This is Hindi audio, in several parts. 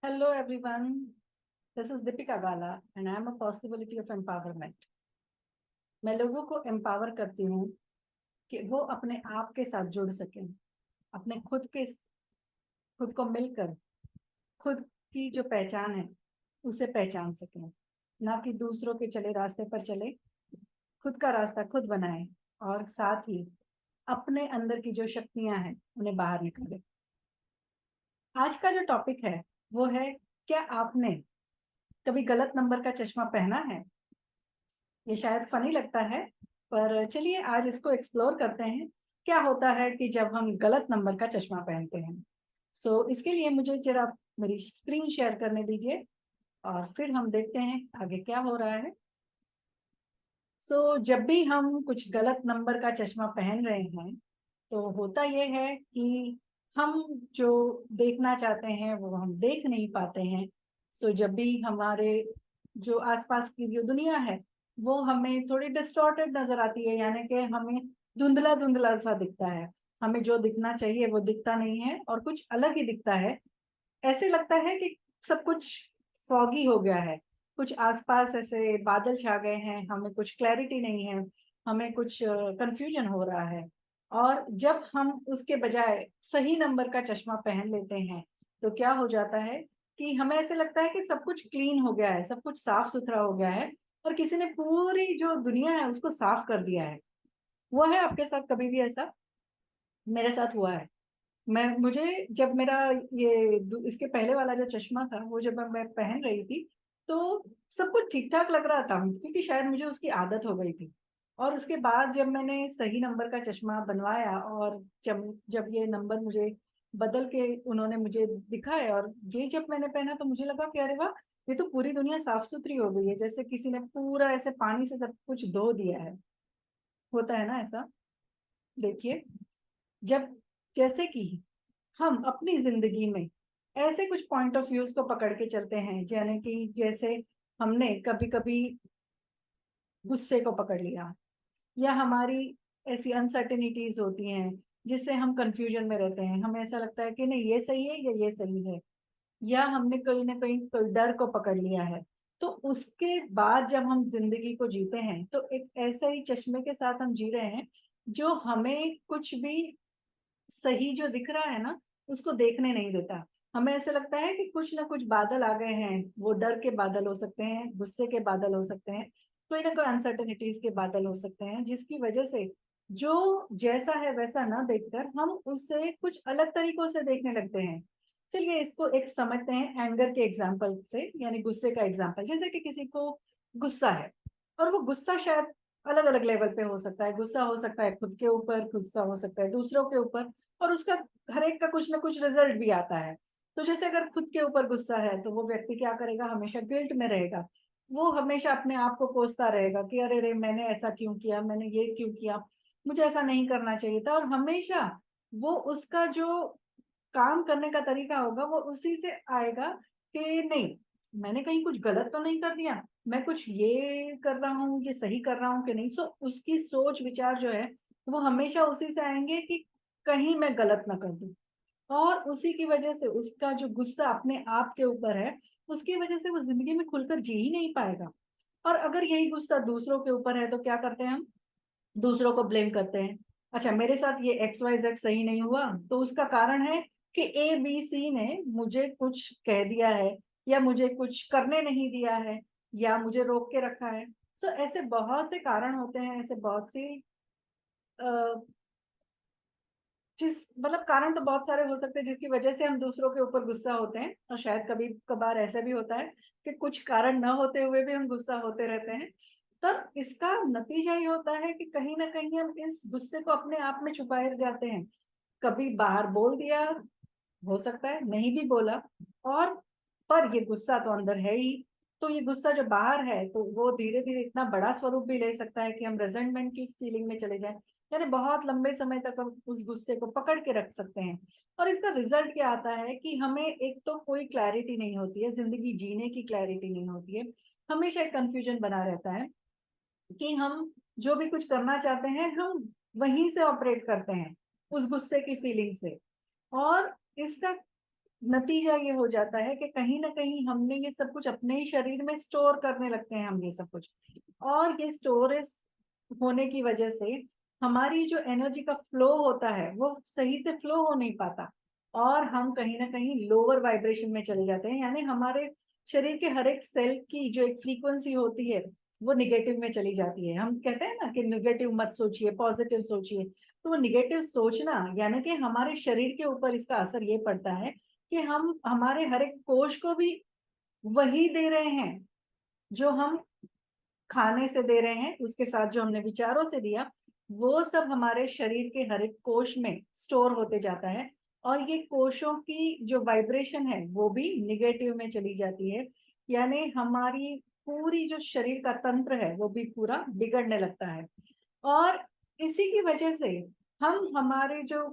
Hello everyone, this is Deepika Gala and I am a possibility of empowerment. मैं लोगों को एम्पावर करती हूँ कि वो अपने आप के साथ जुड़ सकें, अपने खुद को मिलकर खुद की जो पहचान है उसे पहचान सकें, ना कि दूसरों के चले रास्ते पर चले, खुद का रास्ता खुद बनाएं और साथ ही अपने अंदर की जो शक्तियां हैं उन्हें बाहर निकालें। आज का जो टॉपिक है वो है, क्या आपने कभी गलत नंबर का चश्मा पहना है? ये शायद फनी लगता है, पर चलिए आज इसको एक्सप्लोर करते हैं। क्या होता है कि जब हम गलत नंबर का चश्मा पहनते हैं। इसके लिए मुझे जरा मेरी स्क्रीन शेयर करने दीजिए और फिर हम देखते हैं आगे क्या हो रहा है। जब भी हम कुछ गलत नंबर का चश्मा पहन रहे हैं तो होता ये है कि हम जो देखना चाहते हैं वो हम देख नहीं पाते हैं। जब भी हमारे जो आसपास की जो दुनिया है वो हमें थोड़ी डिस्टॉर्टेड नजर आती है, यानी कि हमें धुंधला धुंधला सा दिखता है। हमें जो दिखना चाहिए वो दिखता नहीं है और कुछ अलग ही दिखता है। ऐसे लगता है कि सब कुछ फॉगी हो गया है, कुछ आसपास ऐसे बादल छा गए हैं, हमें कुछ क्लैरिटी नहीं है, हमें कुछ कंफ्यूजन हो रहा है। और जब हम उसके बजाय सही नंबर का चश्मा पहन लेते हैं तो क्या हो जाता है कि हमें ऐसे लगता है कि सब कुछ क्लीन हो गया है, सब कुछ साफ सुथरा हो गया है और किसी ने पूरी जो दुनिया है उसको साफ कर दिया है। हुआ है आपके साथ कभी भी ऐसा? मेरे साथ हुआ है। मैं मुझे जब मेरा इसके पहले वाला जो चश्मा था वो जब मैं पहन रही थी तो सब कुछ ठीक ठाक लग रहा था, क्योंकि शायद मुझे उसकी आदत हो गई थी। और उसके बाद जब मैंने सही नंबर का चश्मा बनवाया और जब जब ये नंबर मुझे बदल के उन्होंने मुझे दिखाया और ये जब मैंने पहना तो मुझे लगा कि अरे वाह, ये तो पूरी दुनिया साफ सुथरी हो गई है, जैसे किसी ने पूरा ऐसे पानी से सब कुछ धो दिया है। होता है ना ऐसा? देखिए, जब जैसे कि हम अपनी जिंदगी में ऐसे कुछ पॉइंट ऑफ व्यूज को पकड़ के चलते हैं, यानी कि जैसे हमने कभी कभी गुस्से को पकड़ लिया, या हमारी ऐसी अनसर्टेनिटीज होती हैं जिससे हम कंफ्यूजन में रहते हैं, हमें ऐसा लगता है कि नहीं ये सही है या ये सही है, या हमने कहीं ना कहीं कोई डर को पकड़ लिया है। तो उसके बाद जब हम जिंदगी को जीते हैं तो एक ऐसे ही चश्मे के साथ हम जी रहे हैं जो हमें कुछ भी सही जो दिख रहा है ना उसको देखने नहीं देता। हमें ऐसे लगता है कि कुछ ना कुछ बादल आ गए हैं, वो डर के बादल हो सकते हैं, गुस्से के बादल हो सकते हैं, कोई ना कोई अनसर्टेनिटीज के बादल हो सकते हैं, जिसकी वजह से जो जैसा है वैसा ना देखकर हम उसे कुछ अलग तरीकों से देखने लगते हैं। चलिए इसको एक समझते हैं एंगर के एग्जाम्पल से, यानी गुस्से का एग्जाम्पल। जैसे कि किसी को गुस्सा है और वो गुस्सा शायद अलग अलग लेवल पे हो सकता है। गुस्सा हो सकता है खुद के ऊपर, गुस्सा हो सकता है दूसरों के ऊपर, और उसका हर एक का कुछ ना कुछ रिजल्ट भी आता है। तो जैसे अगर खुद के ऊपर गुस्सा है तो वो व्यक्ति क्या करेगा, हमेशा गिल्ट में रहेगा। वो हमेशा अपने आप को कोसता रहेगा कि अरे रे मैंने ऐसा क्यों किया, मैंने ये क्यों किया, मुझे ऐसा नहीं करना चाहिए था। और हमेशा वो उसका जो काम करने का तरीका होगा वो उसी से आएगा कि नहीं, मैंने कहीं कुछ गलत तो नहीं कर दिया, मैं कुछ ये कर रहा हूँ, ये सही कर रहा हूँ कि नहीं। उसकी सोच विचार जो है वो हमेशा उसी से आएंगे कि कहीं मैं गलत ना कर दूं। और उसी की वजह से उसका जो गुस्सा अपने आप के ऊपर है, उसकी वजह से वो जिंदगी में खुलकर जी ही नहीं पाएगा। और अगर यही गुस्सा दूसरों के ऊपर है तो क्या करते हैं हम? दूसरों को ब्लेम करते हैं। अच्छा, मेरे साथ ये एक्स वाई जेड सही नहीं हुआ तो उसका कारण है कि ए बी सी ने मुझे कुछ कह दिया है, या मुझे कुछ करने नहीं दिया है, या मुझे रोक के रखा है। ऐसे बहुत से कारण होते हैं, ऐसे बहुत सी जिस मतलब कारण तो बहुत सारे हो सकते हैं जिसकी वजह से हम दूसरों के ऊपर गुस्सा होते हैं। और शायद कभी कभार ऐसा भी होता है कि कुछ कारण न होते हुए भी हम गुस्सा होते रहते हैं। तब इसका नतीजा ये होता है कि कहीं ना कहीं हम इस गुस्से को अपने आप में छुपाए जाते हैं। कभी बाहर बोल दिया, हो सकता है नहीं भी बोला, और पर ये गुस्सा तो अंदर है ही। तो ये गुस्सा जो बाहर है तो वो धीरे धीरे इतना बड़ा स्वरूप भी ले सकता है कि हम रेजेंटमेंट की फीलिंग में चले जाएं, यानी बहुत लंबे समय तक हम उस गुस्से को पकड़ के रख सकते हैं। और इसका रिजल्ट क्या आता है कि हमें एक तो कोई क्लैरिटी नहीं होती है, जिंदगी जीने की क्लैरिटी नहीं होती है। हमेशा एक कंफ्यूजन बना रहता है कि हम जो भी कुछ करना चाहते हैं हम वहीं से ऑपरेट करते हैं, उस गुस्से की फीलिंग से। और इसका नतीजा ये हो जाता है कि कहीं ना कहीं हमने ये सब कुछ अपने ही शरीर में स्टोर करने लगते हैं हम ये सब कुछ, और ये स्टोरेज होने की वजह से हमारी जो एनर्जी का फ्लो होता है वो सही से फ्लो हो नहीं पाता, और हम कहीं ना कहीं लोअर वाइब्रेशन में चले जाते हैं। यानी हमारे शरीर के हर एक सेल की जो एक फ्रीक्वेंसी होती है वो निगेटिव में चली जाती है। हम कहते हैं ना कि निगेटिव मत सोचिए, पॉजिटिव सोचिए। तो वो निगेटिव सोचना यानी कि हमारे शरीर के ऊपर इसका असर ये पड़ता है कि हम हमारे हर एक कोश को भी वही दे रहे हैं जो हम खाने से दे रहे हैं, उसके साथ जो हमने विचारों से दिया वो सब हमारे शरीर के हर एक कोश में स्टोर होते जाता है, और ये कोशों की जो वाइब्रेशन है वो भी निगेटिव में चली जाती है। यानी हमारी पूरी जो शरीर का तंत्र है वो भी पूरा बिगड़ने लगता है। और इसी की वजह से हम हमारे जो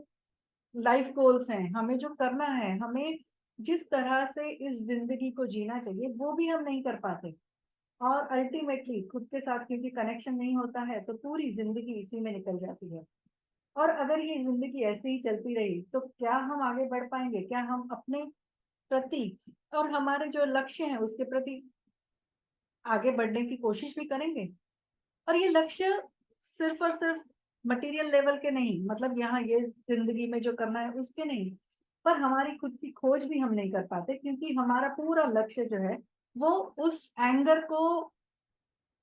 लाइफ गोल्स हैं, हमें जो करना है, हमें जिस तरह से इस जिंदगी को जीना चाहिए वो भी हम नहीं कर पाते। और अल्टीमेटली खुद के साथ क्योंकि कनेक्शन नहीं होता है तो पूरी जिंदगी इसी में निकल जाती है। और अगर ये जिंदगी ऐसे ही चलती रही तो क्या हम आगे बढ़ पाएंगे? क्या हम अपने प्रति और हमारे जो लक्ष्य हैं उसके प्रति आगे बढ़ने की कोशिश भी करेंगे? और ये लक्ष्य सिर्फ और सिर्फ मटेरियल लेवल के नहीं, मतलब यहाँ ये जिंदगी में जो करना है उसके नहीं, पर हमारी खुद की खोज भी हम नहीं कर पाते क्योंकि हमारा पूरा लक्ष्य जो है वो उस एंगर को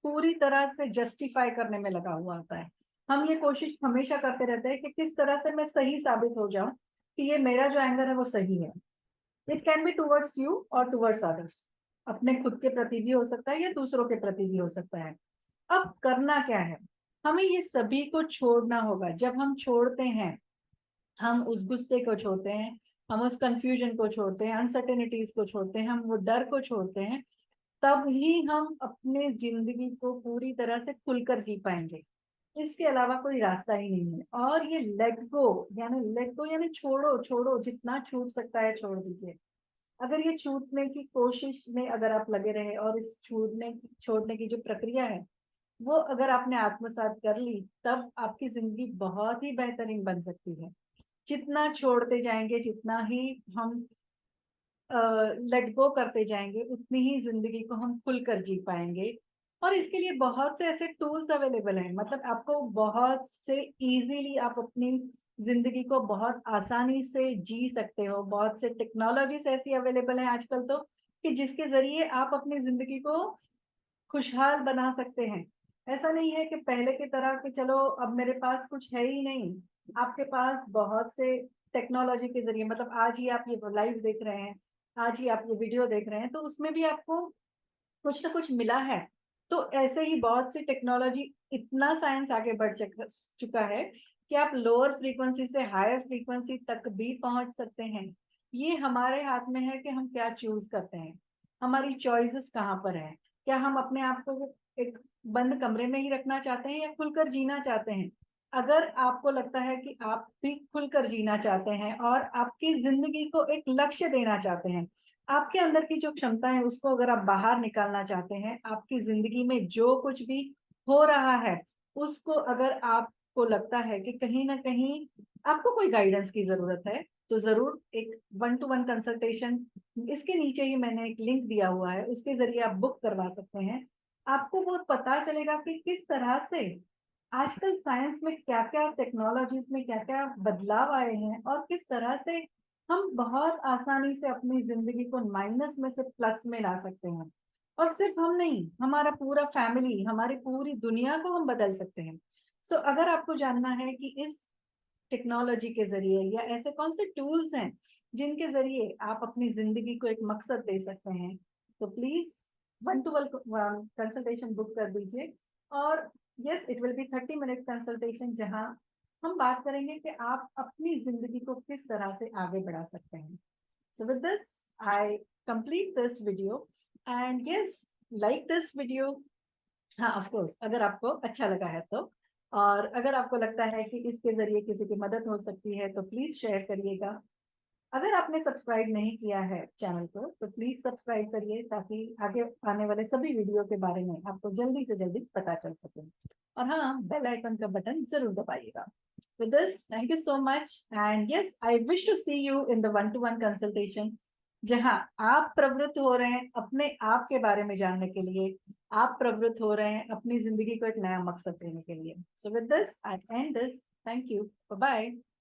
पूरी तरह से जस्टिफाई करने में लगा हुआ होता है। हम ये कोशिश हमेशा करते रहते हैं कि किस तरह से मैं सही साबित हो जाऊं कि ये मेरा जो एंगर है वो सही है। It can be towards you और टुवर्ड्स अदर्स, अपने खुद के प्रति भी हो सकता है या दूसरों के प्रति भी हो सकता है। अब करना क्या है? हमें ये सभी को छोड़ना होगा। जब हम छोड़ते हैं, हम उस गुस्से को छोड़ते हैं, हम उस कंफ्यूजन को छोड़ते हैं, अनसर्टेनिटीज को छोड़ते हैं, हम वो डर को छोड़ते हैं, तब ही हम अपने जिंदगी को पूरी तरह से खुलकर जी पाएंगे। इसके अलावा कोई रास्ता ही नहीं है। और ये लेट गो यानी छोड़ो, छोड़ो जितना छूट सकता है छोड़ दीजिए। अगर ये छूटने की कोशिश में अगर आप लगे रहे और इस छोड़ने की जो प्रक्रिया है वो अगर आपने आत्मसात कर ली, तब आपकी जिंदगी बहुत ही बेहतरीन बन सकती है। जितना छोड़ते जाएंगे, जितना ही हम लेट गो करते जाएंगे, उतनी ही जिंदगी को हम खुलकर जी पाएंगे। और इसके लिए बहुत से ऐसे टूल्स अवेलेबल हैं, मतलब आपको बहुत से इजीली आप अपनी जिंदगी को बहुत आसानी से जी सकते हो। बहुत से टेक्नोलॉजीज ऐसी अवेलेबल है आजकल तो कि जिसके जरिए आप अपनी जिंदगी को खुशहाल बना सकते हैं। ऐसा नहीं है कि पहले की तरह कि चलो अब मेरे पास कुछ है ही नहीं। आपके पास बहुत से टेक्नोलॉजी के जरिए, मतलब आज ही आप ये लाइव देख रहे हैं, आज ही आप ये वीडियो देख रहे हैं, तो उसमें भी आपको कुछ ना कुछ मिला है। तो ऐसे ही बहुत सी टेक्नोलॉजी, इतना साइंस आगे बढ़ चुका है कि आप लोअर फ्रीक्वेंसी से हायर फ्रीक्वेंसी तक भी पहुंच सकते हैं। ये हमारे हाथ में है कि हम क्या चूज करते हैं, हमारी चॉइसेस कहाँ पर है। क्या हम अपने आप को एक बंद कमरे में ही रखना चाहते हैं या खुलकर जीना चाहते हैं? अगर आपको लगता है कि आप भी खुलकर जीना चाहते हैं और आपकी जिंदगी को एक लक्ष्य देना चाहते हैं, आपके अंदर की जो क्षमता है उसको अगर आप बाहर निकालना चाहते हैं, आपकी जिंदगी में जो कुछ भी हो रहा है उसको अगर आपको लगता है कि कहीं ना कहीं आपको कोई गाइडेंस की जरूरत है, तो जरूर एक 1-to-1 कंसल्टेशन, इसके नीचे ही मैंने एक लिंक दिया हुआ है, उसके जरिए आप बुक करवा सकते हैं। आपको वो पता चलेगा कि किस तरह से आजकल साइंस में क्या क्या, टेक्नोलॉजीज में क्या क्या बदलाव आए हैं, और किस तरह से हम बहुत आसानी से अपनी जिंदगी को माइनस में से प्लस में ला सकते हैं। और सिर्फ हम नहीं, हमारा पूरा फैमिली, हमारी पूरी दुनिया को हम बदल सकते हैं। सो अगर आपको जानना है कि इस टेक्नोलॉजी के जरिए या ऐसे कौन से टूल्स हैं जिनके जरिए आप अपनी जिंदगी को एक मकसद दे सकते हैं, तो प्लीज 1-to-1 कंसल्टेशन बुक कर दीजिए। और yes, it will be 30 minute consultation, जहां हम बात करेंगे कि आप अपनी जिंदगी को किस तरह से आगे बढ़ा सकते हैं। So with this I complete this video, and yes, like this video. हाँ, ऑफ कोर्स, अगर आपको अच्छा लगा है तो। और अगर आपको लगता है कि इसके जरिए किसी की मदद हो सकती है तो प्लीज शेयर करिएगा। अगर आपने सब्सक्राइब नहीं किया है चैनल को तो प्लीज सब्सक्राइब करिए ताकि आगे आने वाले सभी वीडियो के बारे में आपको जल्दी से जल्दी पता चल सके। और हाँ, बेल आइकन का बटन जरूर दबाइएगा। With this, thank you so much. And yes, I wish to see you in the one-to-one consultation, जहां आप प्रवृत्त हो रहे हैं अपने आप के बारे में जानने के लिए, आप प्रवृत्त हो रहे हैं अपनी जिंदगी को एक नया मकसद देने के लिए। So with this, I end this. Thank you. Bye bye.